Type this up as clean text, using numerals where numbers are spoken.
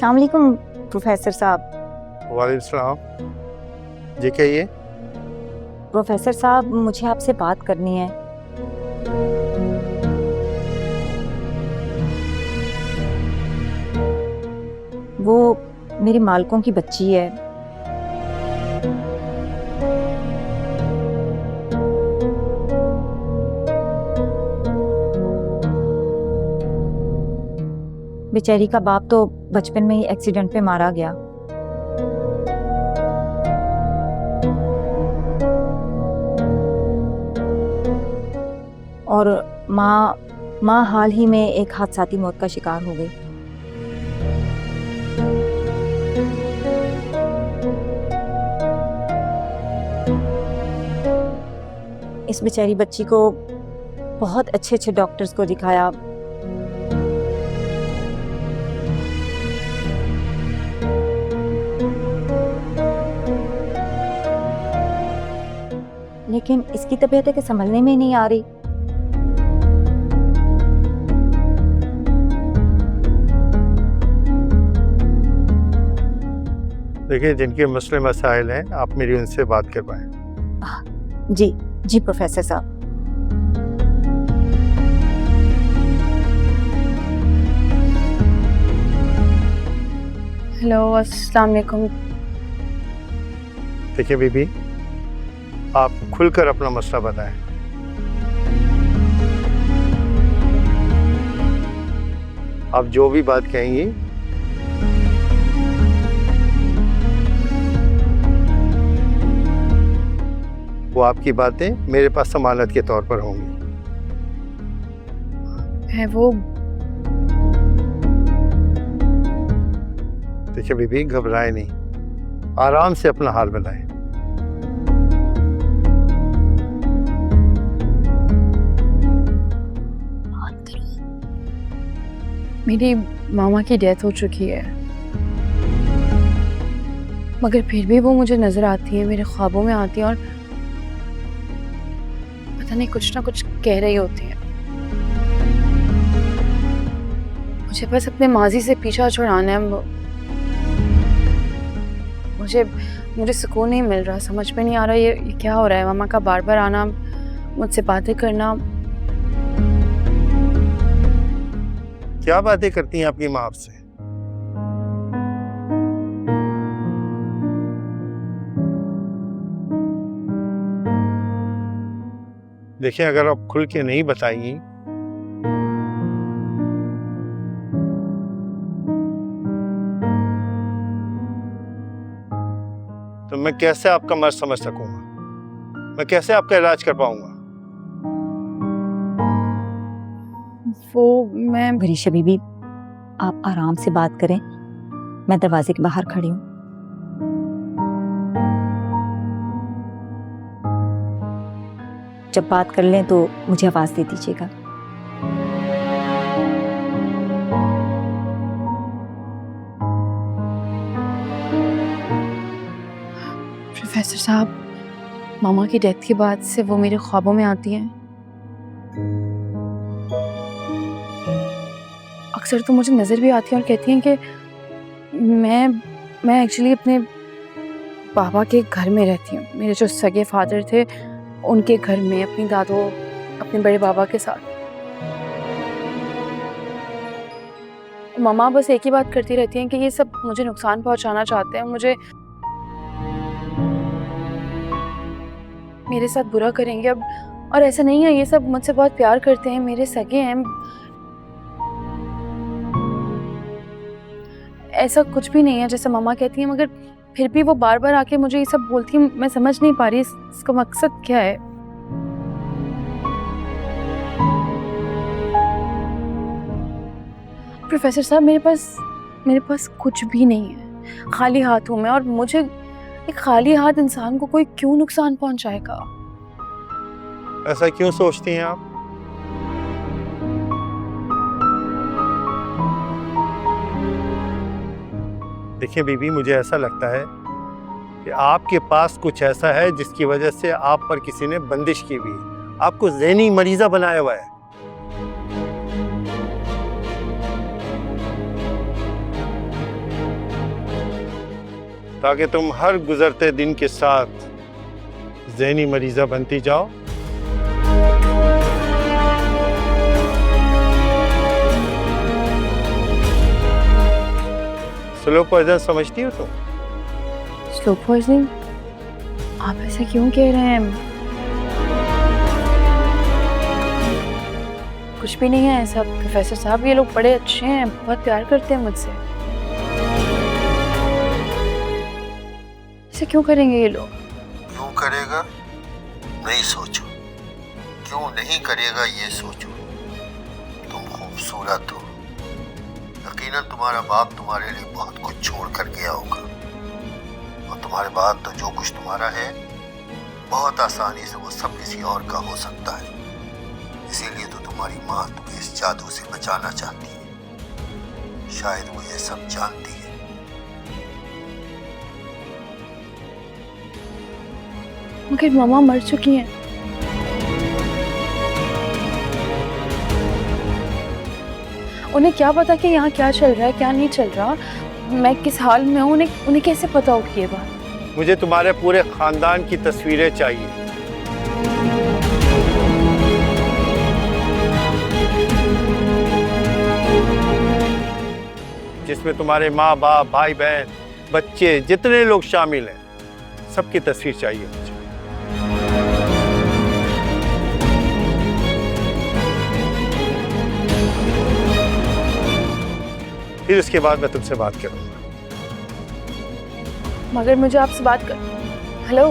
अस्सलाम वालेकुम प्रोफेसर साहब। वालेकुम सलाम। जी कहिए। प्रोफेसर साहब, मुझे आपसे बात करनी है। वो मेरे मालकों की बच्ची है। बेचारी का बाप तो बचपन में ही एक्सीडेंट पे मारा गया। और माँ हाल ही में एक हादसाती मौत का शिकार हो गई। इस बेचारी बच्ची को बहुत अच्छे अच्छे डॉक्टर्स को दिखाया, लेकिन इसकी तबीयत है कि संभलने में नहीं आ रही। देखिए, जिनके मसले मसाइल हैं आप मेरी उनसे बात करवाएं। जी जी प्रोफेसर साहब। हेलो, अस्सलाम वालेकुम। देखिए बीबी, आप खुलकर अपना मसला बताएं। आप जो भी बात कहेंगी वो आपकी बातें मेरे पास जमानत के तौर पर होंगी। है वो देखिए बीबी, घबराए नहीं, आराम से अपना हाल बनाएं। मेरी मामा की डेथ हो चुकी है, मगर फिर भी वो मुझे नजर आती है, मेरे ख्वाबों में आती है और पता नहीं कुछ ना कुछ कह रही होती है। मुझे बस अपने माजी से पीछा छुड़ाना है। मुझे सुकून नहीं मिल रहा, समझ में नहीं आ रहा ये क्या हो रहा है। मामा का बार बार आना, मुझसे बातें करना। क्या बातें करती हैं आपकी माँ आपसे? देखिए, अगर आप खुल के नहीं बताएंगी तो मैं कैसे आपका मर्ज समझ सकूंगा? मैं कैसे आपका इलाज कर पाऊंगा? वो मैं गरीशा बीबी, आप आराम से बात करें, मैं दरवाजे के बाहर खड़ी हूँ। जब बात कर लें तो मुझे आवाज दे दीजिएगा। प्रोफेसर साहब, मामा की डेथ के बाद से वो मेरे ख्वाबों में आती हैं। अक्सर तो मुझे नज़र भी आती हैं और कहती हैं कि मैं एक्चुअली अपने पापा के घर में रहती हूँ। मेरे जो सगे फादर थे उनके घर में, अपनी दादो अपने बड़े बाबा के साथ। मामा बस एक ही बात करती रहती हैं कि ये सब मुझे नुकसान पहुंचाना चाहते हैं, मुझे मेरे साथ बुरा करेंगे अब। और ऐसा नहीं है, ये सब मुझसे बहुत प्यार करते हैं, मेरे सगे हैं। ऐसा कुछ भी नहीं है जैसा मामा कहती हैं, मगर फिर भी वो बार बार आके मुझे ये सब बोलती है। मैं समझ नहीं पा रही इसका मकसद क्या है। प्रोफेसर साहब, मेरे पास कुछ भी नहीं है, खाली हाथ हूँ मैं। और मुझे एक खाली हाथ इंसान को कोई क्यों नुकसान पहुंचाएगा? ऐसा क्यों सोचती हैं आप? देखिए बीबी, मुझे ऐसा लगता है कि आपके पास कुछ ऐसा है जिसकी वजह से आप पर किसी ने बंदिश की हुई है, आपको ज़हनी मरीज़ा बनाया हुआ है। ताकि तुम हर गुजरते दिन के साथ ज़हनी मरीज़ा बनती जाओ। स्लो पॉइजन समझती हो तुम? Slow poisoning? आप ऐसा क्यों कह रहे हैं? कुछ भी नहीं है ऐसा प्रोफेसर साहब, ये लोग बड़े अच्छे हैं, बहुत प्यार करते हैं मुझसे। ऐसे क्यों करेंगे ये लोग? क्यों करेगा? नहीं सोचो, क्यों नहीं करेगा ये सोचो। तुम खूबसूरत हो, यकीनन तुम्हारा बाप तुम्हारे लिए बहुत कुछ छोड़ कर गया होगा, और तुम्हारे बाद तो जो कुछ तुम्हारा है बहुत आसानी से वो सब किसी और का हो सकता है। इसीलिए तो तुम्हारी माँ तुम्हें इस जादू से बचाना चाहती है। शायद वो ये सब जानती है। मगर मामा मर चुकी हैं। उन्हें क्या पता कि यहाँ क्या चल रहा है क्या नहीं चल रहा, मैं किस हाल में हूँ, उन्हें कैसे पता होगी ये बात? मुझे तुम्हारे पूरे खानदान की तस्वीरें चाहिए। जिसमें तुम्हारे माँ बाप, भाई बहन, बच्चे, जितने लोग शामिल हैं, सबकी तस्वीर चाहिए मुझे। फिर इसके बाद मैं तुमसे बात करूंगा। मगर मुझे आपसे बात कर। हेलो।